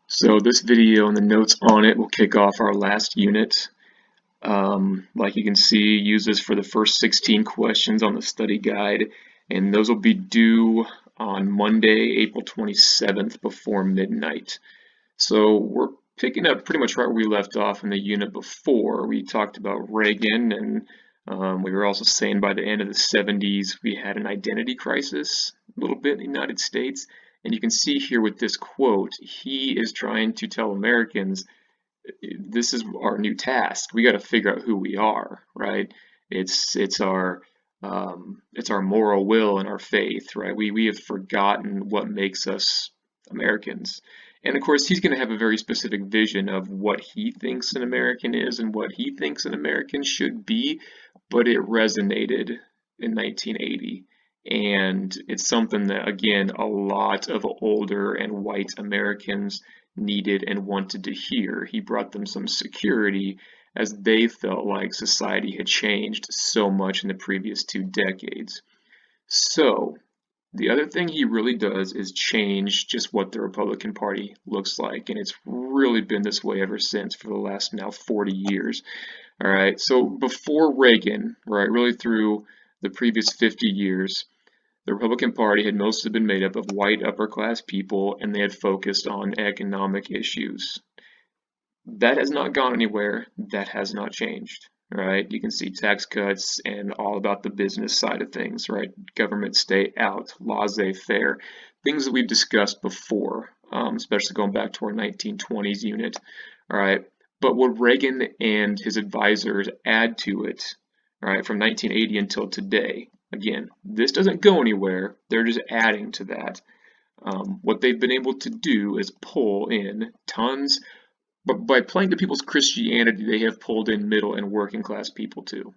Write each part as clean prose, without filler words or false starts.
So this video and the notes on it will kick off our last unit. Like you can see, use this for the first 16 questions on the study guide, and those will be due on Monday, April 27th before midnight. So we're picking up pretty much right where we left off in the unit before. We talked about Reagan, and we were also saying by the end of the 70s we had an identity crisis a little bit in the United States. And you can see here with this quote, he is trying to tell Americans, this is our new task. We got to figure out who we are, right? It's our moral will and our faith, right? We have forgotten what makes us Americans. And of course, he's going to have a very specific vision of what he thinks an American is and what he thinks an American should be, but it resonated in 1980. And it's something that, again, a lot of older and white Americans needed and wanted to hear. He brought them some security as they felt like society had changed so much in the previous 2 decades. So, the other thing he really does is change just what the Republican Party looks like, and it's really been this way ever since for the last now 40 years. All right, so before Reagan, right, really through the previous 50 years, the Republican Party had mostly been made up of white upper class people, and they had focused on economic issues. That has not gone anywhere. That has not changed, right? You can see tax cuts and all about the business side of things, right? Government stay out, laissez-faire, things that we've discussed before, especially going back to our 1920s unit, all right? But what Reagan and his advisors add to it, all right, from 1980 until today, again, this doesn't go anywhere. They're just adding to that. What they've been able to do is pull in tons, but by playing to people's Christianity, they have pulled in middle and working class people too,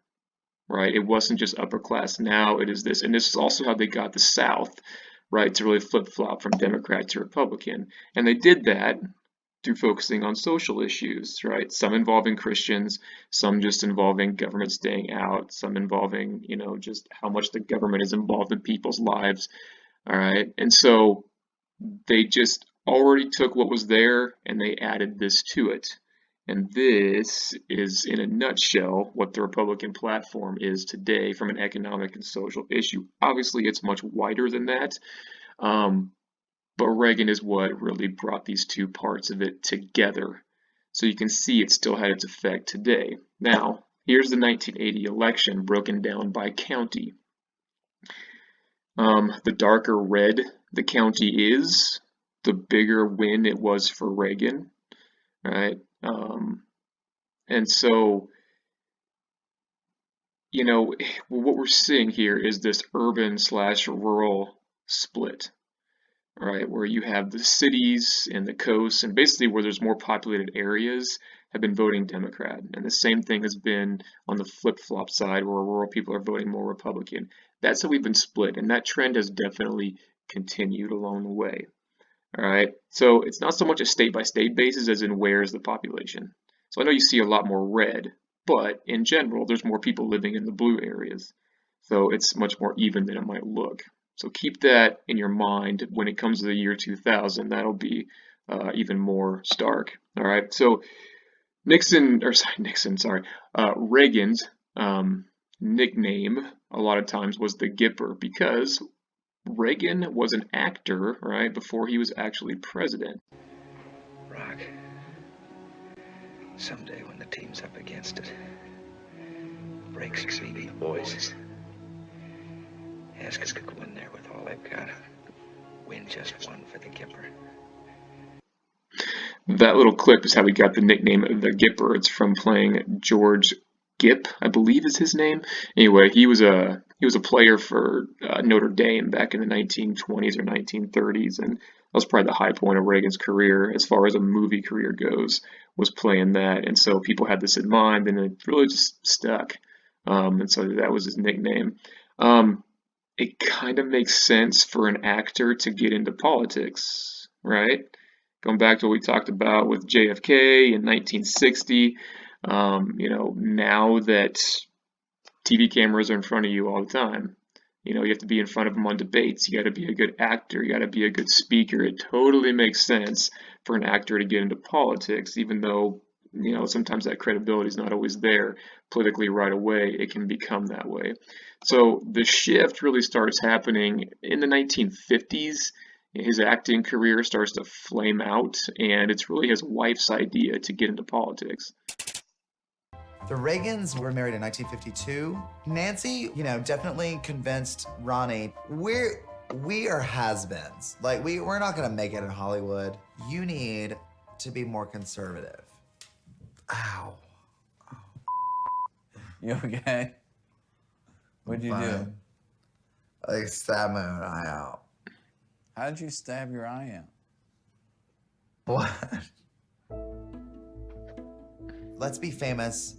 right? It wasn't just upper class. Now it is this, and this is also how they got the South, right, to really flip-flop from Democrat to Republican. And they did that through focusing on social issues, right? Some involving Christians, some just involving government staying out, some involving, just how much the government is involved in people's lives, all right? And so they just already took what was there and they added this to it. And this is, in a nutshell, what the Republican platform is today from an economic and social issue. Obviously, it's much wider than that, but Reagan is what really brought these two parts of it together. So you can see it still had its effect today. Now, here's the 1980 election broken down by county. The darker red the county is, the bigger win it was for Reagan, right? And so, what we're seeing here is this urban/rural split, right? Where you have the cities and the coasts, and basically where there's more populated areas have been voting Democrat. And the same thing has been on the flip-flop side where rural people are voting more Republican. That's how we've been split, and that trend has definitely continued along the way. All right, so it's not so much a state-by-state basis as in where is the population. So I know you see a lot more red, but in general, there's more people living in the blue areas. So it's much more even than it might look. So keep that in your mind when it comes to the year 2000. That'll be even more stark. All right, so Reagan's nickname a lot of times was the Gipper because Reagan was an actor, right, before he was actually president. Rock, someday when the team's up against it, breaks me, the boys. Ask us to go in there with all they've got. Win just one for the Gipper. That little clip is how we got the nickname the Gipper. It's from playing George Gipp, I believe is his name. Anyway, he was a player for Notre Dame back in the 1920s or 1930s, and that was probably the high point of Reagan's career as far as a movie career goes, was playing that. And so people had this in mind, and it really just stuck. And so that was his nickname. It kind of makes sense for an actor to get into politics, right? Going back to what we talked about with JFK in 1960, now that TV cameras are in front of you all the time, You have to be in front of them on debates. You got to be a good actor. You got to be a good speaker. It totally makes sense for an actor to get into politics, even though, sometimes that credibility is not always there politically right away. It can become that way. So the shift really starts happening in the 1950s. His acting career starts to flame out, and it's really his wife's idea to get into politics. The Reagans were married in 1952. Nancy, definitely convinced Ronnie, we are has-beens. Like, we're not gonna make it in Hollywood. You need to be more conservative. Ow. You okay? What'd you do? I stabbed my own eye out. How did you stab your eye out? What? Let's be famous,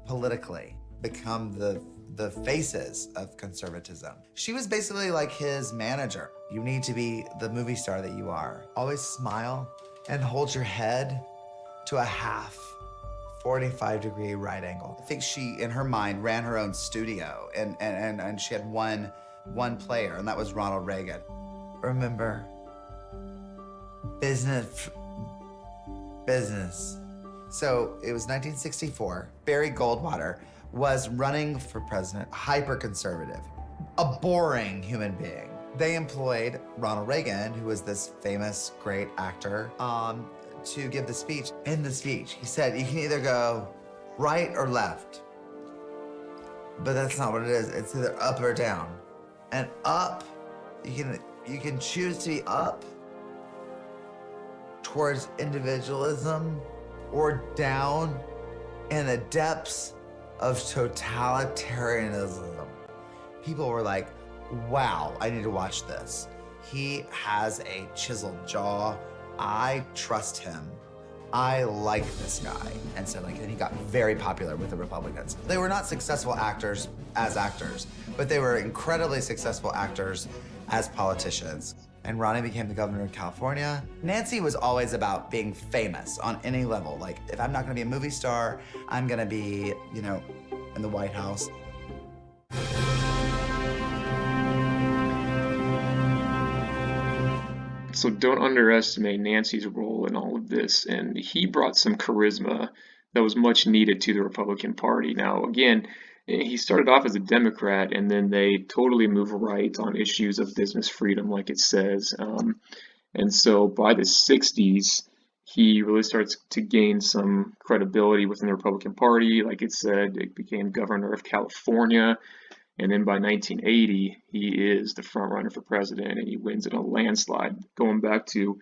politically. Become the faces of conservatism. She was basically like his manager. You need to be the movie star that you are. Always smile and hold your head to a half 45-degree right angle. I think she, in her mind, ran her own studio and she had one player, and that was Ronald Reagan. Remember, business. So it was 1964. Barry Goldwater was running for president, hyper-conservative, a boring human being. They employed Ronald Reagan, who was this famous, great actor, to give the speech. In the speech, he said, you can either go right or left. But that's not what it is. It's either up or down. And up, you can choose to be up towards individualism, or down in the depths of totalitarianism. People were like, wow, I need to watch this. He has a chiseled jaw. I trust him. I like this guy. And so and he got very popular with the Republicans. They were not successful actors as actors, but they were incredibly successful actors as politicians. And Ronnie became the governor of California. Nancy was always about being famous on any level. Like, if I'm not gonna be a movie star, I'm gonna be, in the White House. So don't underestimate Nancy's role in all of this. And he brought some charisma that was much needed to the Republican Party. Now, again, he started off as a Democrat, and then they totally move right on issues of business freedom, like it says. And so by the 60s, he really starts to gain some credibility within the Republican Party. Like it said, it became governor of California. And then by 1980, he is the front runner for president, and he wins in a landslide. Going back to,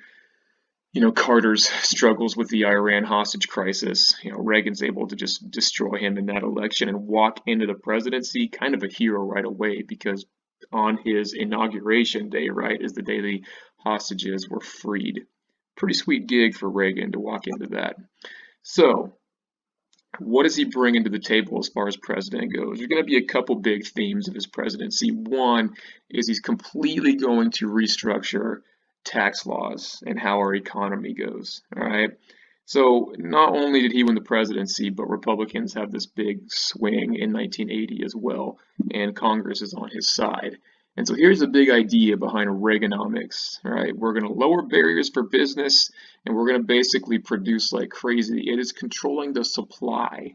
Carter's struggles with the Iran hostage crisis, Reagan's able to just destroy him in that election and walk into the presidency, kind of a hero right away, because on his inauguration day, right, is the day the hostages were freed. Pretty sweet gig for Reagan to walk into that. So, what does he bring into the table as far as president goes? There's going to be a couple big themes of his presidency. One is he's completely going to restructure tax laws and how our economy goes. All right. So not only did he win the presidency, but Republicans have this big swing in 1980 as well, and Congress is on his side. And so here's the big idea behind Reaganomics, all right? We're going to lower barriers for business, and we're going to basically produce like crazy. It is controlling the supply.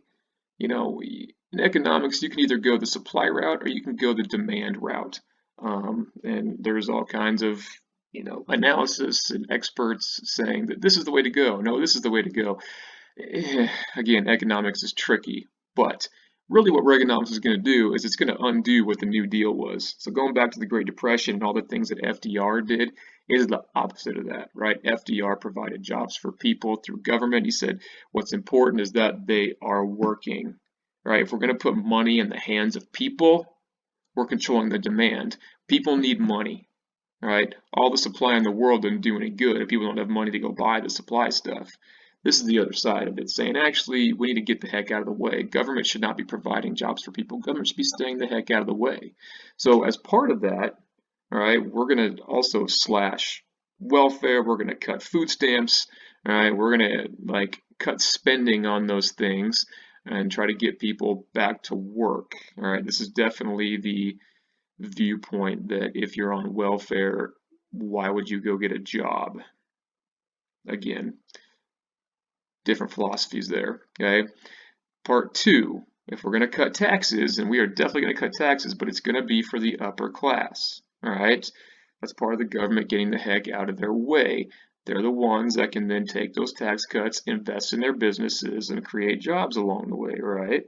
In economics, you can either go the supply route or you can go the demand route. And there's all kinds of, analysis and experts saying that this is the way to go. No, this is the way to go. Again, economics is tricky, but really what Reaganomics is going to do is it's going to undo what the New Deal was. So going back to the Great Depression and all the things that FDR did is the opposite of that, right? FDR provided jobs for people through government. He said what's important is that they are working, right? If we're going to put money in the hands of people, we're controlling the demand. People need money, right? All the supply in the world doesn't do any good if people don't have money to go buy the supply stuff. This is the other side of it, saying actually we need to get the heck out of the way. Government should not be providing jobs for people. Government should be staying the heck out of the way. So as part of that, all right, we're going to also slash welfare. We're going to cut food stamps. All right, we're going to cut spending on those things and try to get people back to work. All right, this is definitely the viewpoint that if you're on welfare, why would you go get a job? Again, different philosophies there, okay? Part two, if we're going to cut taxes, and we are definitely going to cut taxes, but it's going to be for the upper class, all right? That's part of the government getting the heck out of their way. They're the ones that can then take those tax cuts, invest in their businesses, and create jobs along the way, right?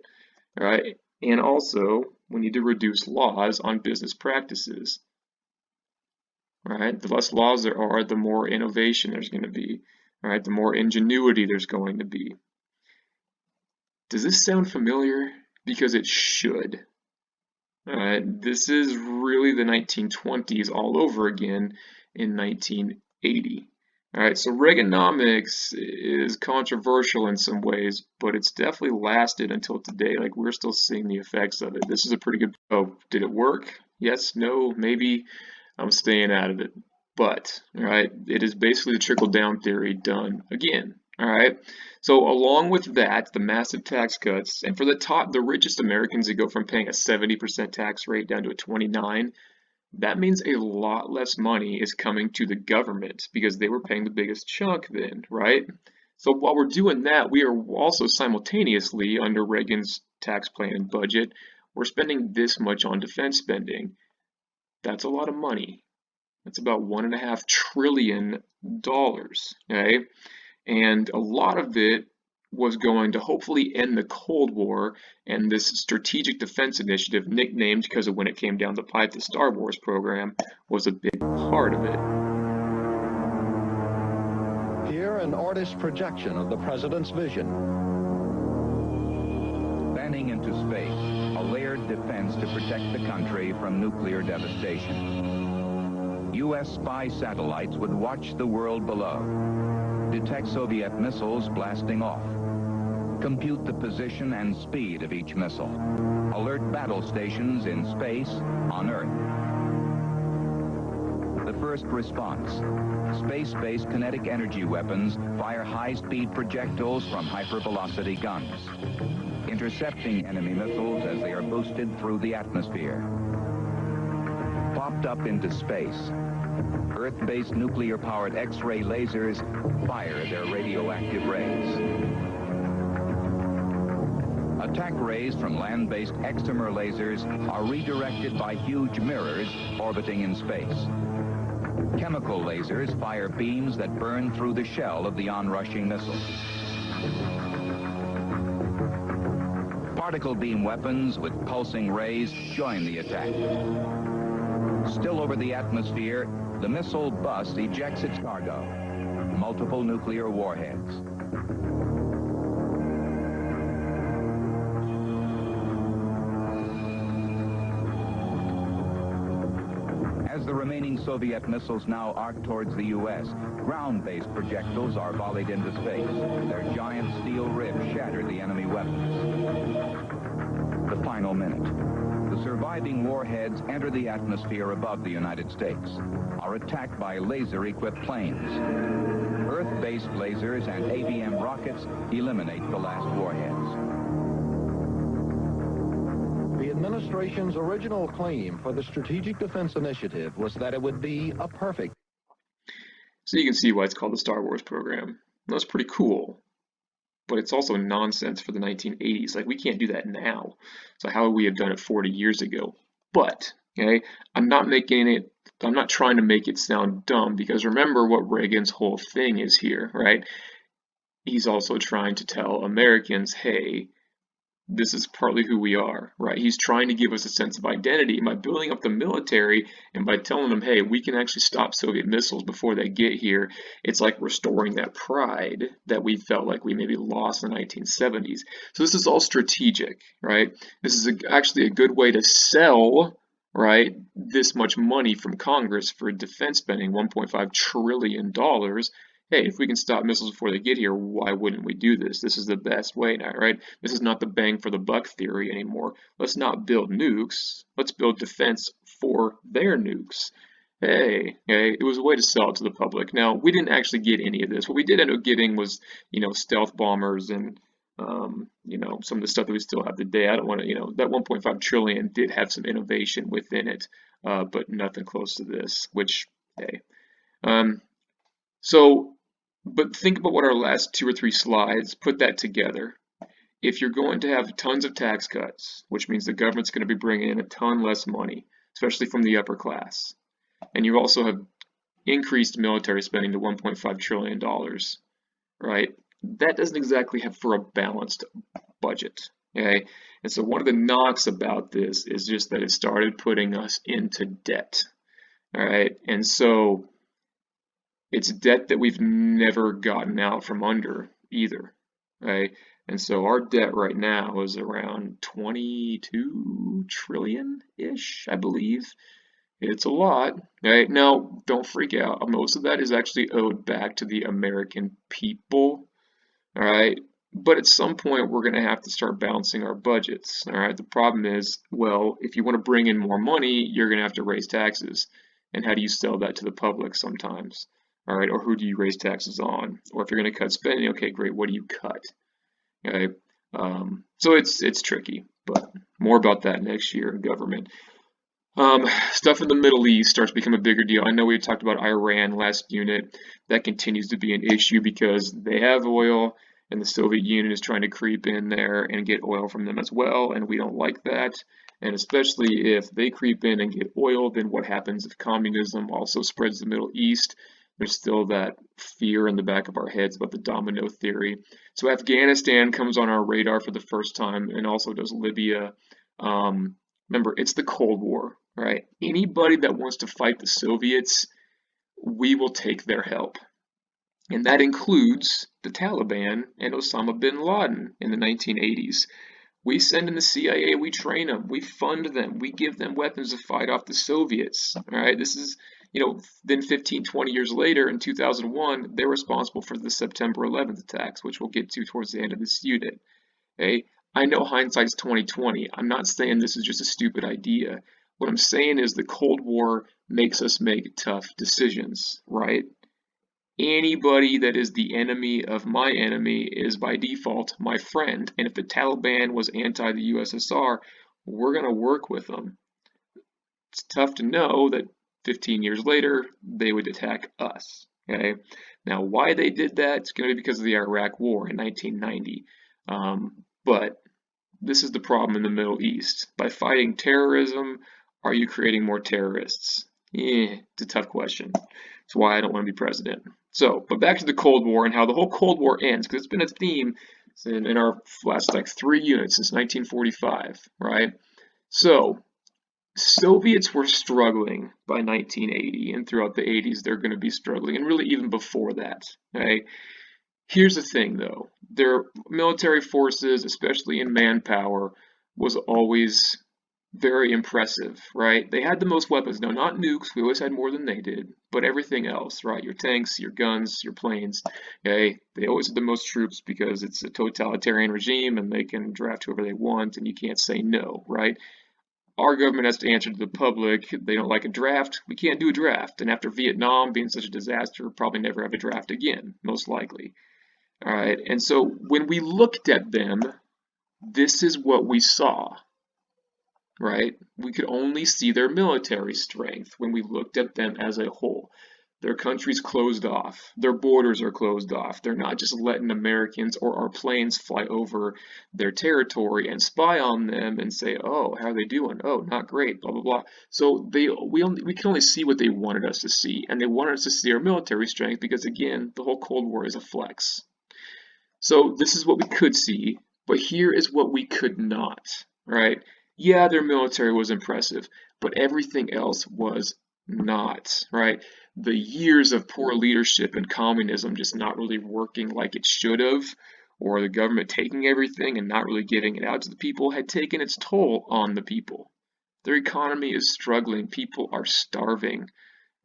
All right. And also, we need to reduce laws on business practices. All right. The less laws there are, the more innovation there's going to be. All right. The more ingenuity there's going to be. Does this sound familiar? Because it should. All right. This is really the 1920s all over again in 1980. All right, so Reaganomics is controversial in some ways, but it's definitely lasted until today. Like, we're still seeing the effects of it. This is a pretty good. Oh, did it work? Yes, no, maybe. I'm staying out of it. But, all right, it is basically the trickle-down theory done again. All right, so along with that, the massive tax cuts, and for the richest Americans, they go from paying a 70% tax rate down to a 29%. That means a lot less money is coming to the government because they were paying the biggest chunk then, right? So while we're doing that, we are also simultaneously, under Reagan's tax plan and budget, we're spending this much on defense spending. That's a lot of money. That's about $1.5 trillion, okay? And a lot of it was going to hopefully end the Cold War, and this Strategic Defense Initiative, nicknamed because of when it came down the pipe, the Star Wars program, was a big part of it. Here, an artist's projection of the president's vision. Banning into space, a layered defense to protect the country from nuclear devastation. U.S. spy satellites would watch the world below, detect Soviet missiles blasting off, compute the position and speed of each missile, alert battle stations in space, on Earth. The first response, space-based kinetic energy weapons fire high-speed projectiles from hypervelocity guns, intercepting enemy missiles as they are boosted through the atmosphere. Popped up into space, Earth-based nuclear-powered X-ray lasers fire their radioactive rays. Attack rays from land-based excimer lasers are redirected by huge mirrors orbiting in space. Chemical lasers fire beams that burn through the shell of the onrushing missile. Particle beam weapons with pulsing rays join the attack. Still over the atmosphere, the missile bus ejects its cargo, multiple nuclear warheads. As the remaining Soviet missiles now arc towards the U.S., ground-based projectiles are volleyed into space. Their giant steel ribs shatter the enemy weapons. The final minute. The surviving warheads enter the atmosphere above the United States, are attacked by laser-equipped planes. Earth-based lasers and ABM rockets eliminate the last warheads. The administration's original claim for the Strategic Defense Initiative was that it would be a perfect. So you can see why it's called the Star Wars program. That's pretty cool. But it's also nonsense for the 1980s. Like, we can't do that now. So how would we have done it 40 years ago? But, okay, I'm not trying to make it sound dumb, because remember what Reagan's whole thing is here, right? He's also trying to tell Americans, hey, this is partly who we are, right? He's trying to give us a sense of identity, and by building up the military and by telling them, hey, we can actually stop Soviet missiles before they get here. It's like restoring that pride that we felt like we maybe lost in the 1970s. So this is all strategic, right? This is actually a good way to sell, right, this much money from Congress for defense spending, $1.5 trillion. Hey, if we can stop missiles before they get here, why wouldn't we do this? This is the best way now, right? This is not the bang for the buck theory anymore. Let's not build nukes. Let's build defense for their nukes. Hey, it was a way to sell it to the public. Now, we didn't actually get any of this. What we did end up getting was, stealth bombers and You know, some of the stuff that we still have today. I don't want to, you know, that 1.5 trillion did have some innovation within it, but nothing close to this, which, hey. Um, so, but think about what our last 2 or 3 slides put that together. If you're going to have tons of tax cuts, which means the government's going to be bringing in a ton less money, especially from the upper class, and you also have increased military spending to $1.5 trillion, right? That doesn't exactly have for a balanced budget, okay? And so one of the knocks about this is just that it started putting us into debt, all right? And so it's debt that we've never gotten out from under either, right? And so our debt right now is around 22 trillion-ish, I believe. It's a lot, right? Now, don't freak out. Most of that is actually owed back to the American people, all right? But at some point, we're going to have to start balancing our budgets, all right? The problem is, well, if you want to bring in more money, you're going to have to raise taxes. And how do you sell that to the public sometimes, all right? Or who do you raise taxes on? Or if you're going to cut spending, okay, great, what do you cut, okay? So it's tricky, but more about that next year in government. Stuff in the Middle East starts to become a bigger deal. I know we talked about Iran last unit. That continues to be an issue because they have oil and the Soviet Union is trying to creep in there and get oil from them as well, and we don't like that. And especially if they creep in and get oil, then what happens if communism also spreads to the Middle East? There's still that fear in the back of our heads about the domino theory. So Afghanistan comes on our radar for the first time, and also does Libya. Remember, it's the Cold War, right? Anybody that wants to fight the Soviets, we will take their help. And that includes the Taliban and Osama bin Laden in the 1980s. We send in the CIA, we train them, we fund them, we give them weapons to fight off the Soviets. All right, this is, you know, then 15, 20 years later in 2001, they're responsible for the September 11th attacks, which we'll get to towards the end of this unit. Okay, I know hindsight's 2020. I'm not saying this is just a stupid idea. What I'm saying is the Cold War makes us make tough decisions, right? Anybody that is the enemy of my enemy is by default my friend. And if the Taliban was anti the USSR, we're going to work with them. It's tough to know that 15 years later, they would attack us. Okay. Now, why they did that, it's going to be because of the Iraq War in 1990. But this is the problem in the Middle East. By fighting terrorism, are you creating more terrorists? It's a tough question. That's why I don't want to be president. So, but back to the Cold War and how the whole Cold War ends, because it's been a theme in our last like 3 units since 1945, right? So, Soviets were struggling by 1980, and throughout the 80s they're going to be struggling, and really even before that, right? Here's the thing though, their military forces, especially in manpower, was always very impressive, right? They had the most weapons. No, not nukes, we always had more than they did, but everything else, right? Your tanks, your guns, your planes, okay? They always had the most troops because it's a totalitarian regime and they can draft whoever they want and you can't say no, right? Our government has to answer to the public. They don't like a draft. We can't do a draft. And after Vietnam being such a disaster, we'll probably never have a draft again, most likely. All right, and so when we looked at them, this is what we saw, right? We could only see their military strength when we looked at them as a whole. Their country's closed off. Their borders are closed off. They're not just letting Americans or our planes fly over their territory and spy on them and say, "Oh, how are they doing? Oh, not great." Blah blah blah. So we can only see what they wanted us to see, and they wanted us to see our military strength because again, the whole Cold War is a flex. So this is what we could see, but here is what we could not, right? Yeah, their military was impressive, but everything else was not, right? The years of poor leadership and communism just not really working like it should have, or the government taking everything and not really giving it out to the people had taken its toll on the people. Their economy is struggling. People are starving,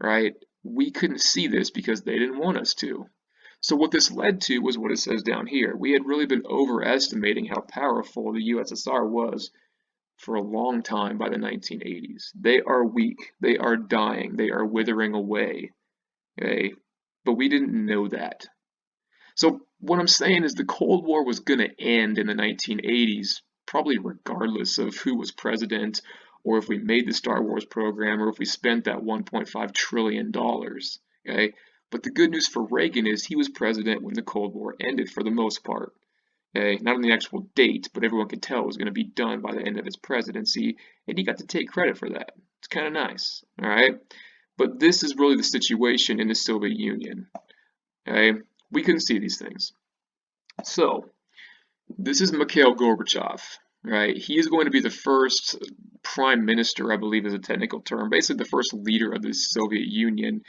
right? We couldn't see this because they didn't want us to. So what this led to was what it says down here. We had really been overestimating how powerful the USSR was for a long time by the 1980s. They are weak, they are dying, they are withering away, okay? But we didn't know that. So what I'm saying is the Cold War was going to end in the 1980s, probably regardless of who was president, or if we made the Star Wars program, or if we spent that $1.5 trillion. Okay? But the good news for Reagan is he was president when the Cold War ended for the most part. Okay? Not on the actual date, but everyone could tell it was going to be done by the end of his presidency, and he got to take credit for that. It's kind of nice. All right? But this is really the situation in the Soviet Union. Okay? We couldn't see these things. So, this is Mikhail Gorbachev, right? He is going to be the first prime minister, I believe is a technical term, basically the first leader of the Soviet Union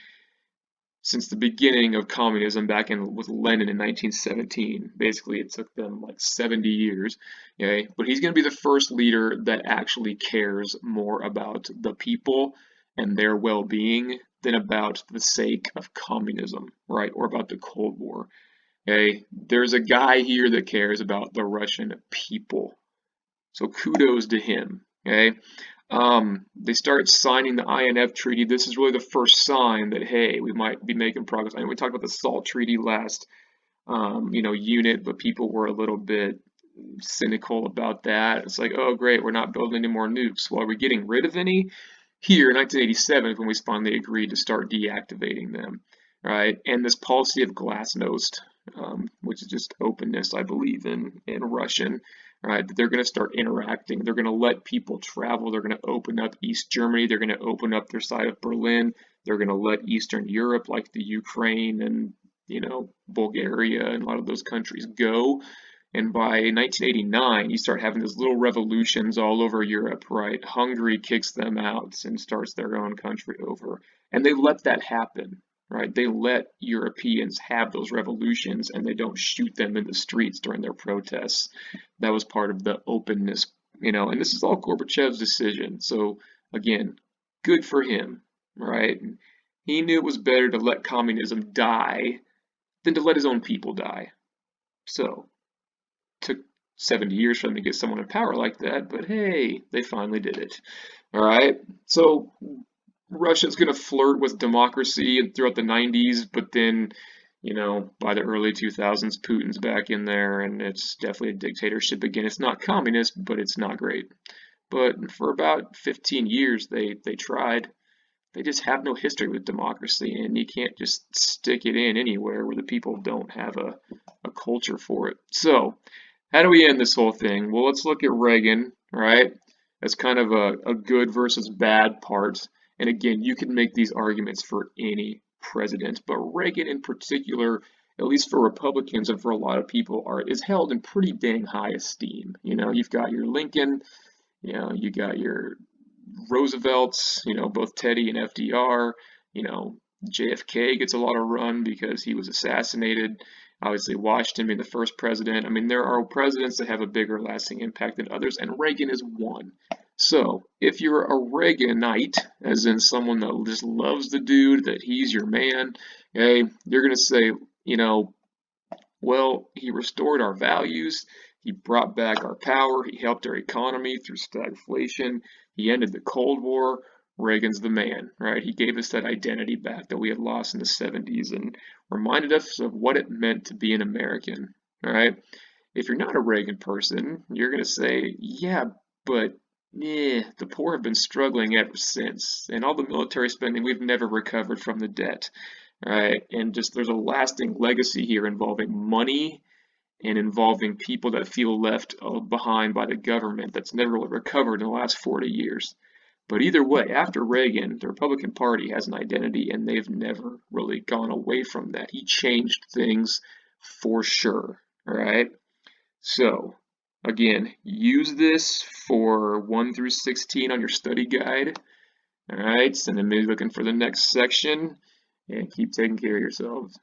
since the beginning of communism back in with Lenin in 1917. Basically, it took them like 70 years, okay? But he's going to be the first leader that actually cares more about the people and their well-being than about the sake of communism, right? Or about the Cold War. Okay, there's a guy here that cares about the Russian people. So kudos to him. Okay, they start signing the INF treaty. This is really the first sign that hey, we might be making progress. I know we talked about the SALT treaty last, unit, but people were a little bit cynical about that. It's like, oh great, we're not building any more nukes. Well, are we getting rid of any? Here in 1987 when we finally agreed to start deactivating them, right? And this policy of glasnost, which is just openness, I believe in Russian, right? That they're going to start interacting. They're going to let people travel. They're going to open up East Germany. They're going to open up their side of Berlin. They're going to let Eastern Europe, like the Ukraine and Bulgaria and a lot of those countries, go. And by 1989, you start having these little revolutions all over Europe, right? Hungary kicks them out and starts their own country over. And they let that happen, right? They let Europeans have those revolutions and they don't shoot them in the streets during their protests. That was part of the openness, and this is all Gorbachev's decision. So again, good for him, right? He knew it was better to let communism die than to let his own people die. So took 70 years for them to get someone in power like that, but hey, they finally did it. All right. So Russia's going to flirt with democracy throughout the 90s, but then, by the early 2000s, Putin's back in there, and it's definitely a dictatorship again. It's not communist, but it's not great. But for about 15 years, they tried. They just have no history with democracy, and you can't just stick it in anywhere where the people don't have a culture for it. So, how do we end this whole thing? Well, let's look at Reagan, right? As kind of a good versus bad part. And again, you can make these arguments for any president, but Reagan in particular, at least for Republicans and for a lot of people, is held in pretty dang high esteem. You've got your Lincoln, you got your Roosevelt's, both Teddy and FDR, JFK gets a lot of run because he was assassinated. Obviously, Washington being the first president. I mean, there are presidents that have a bigger lasting impact than others, and Reagan is one. So, if you're a Reaganite, as in someone that just loves the dude, that he's your man, okay, you're going to say, well, he restored our values, he brought back our power, he helped our economy through stagflation, he ended the Cold War. Reagan's the man, right? He gave us that identity back that we had lost in the 70s and reminded us of what it meant to be an American, all right? If you're not a Reagan person, you're going to say, yeah, but the poor have been struggling ever since. And all the military spending, we've never recovered from the debt, right? And just there's a lasting legacy here involving money and involving people that feel left behind by the government that's never really recovered in the last 40 years. But either way, after Reagan, the Republican Party has an identity and they've never really gone away from that. He changed things for sure, all right? So, again, use this for 1 through 16 on your study guide, all right? And then maybe looking for the next section and keep taking care of yourselves.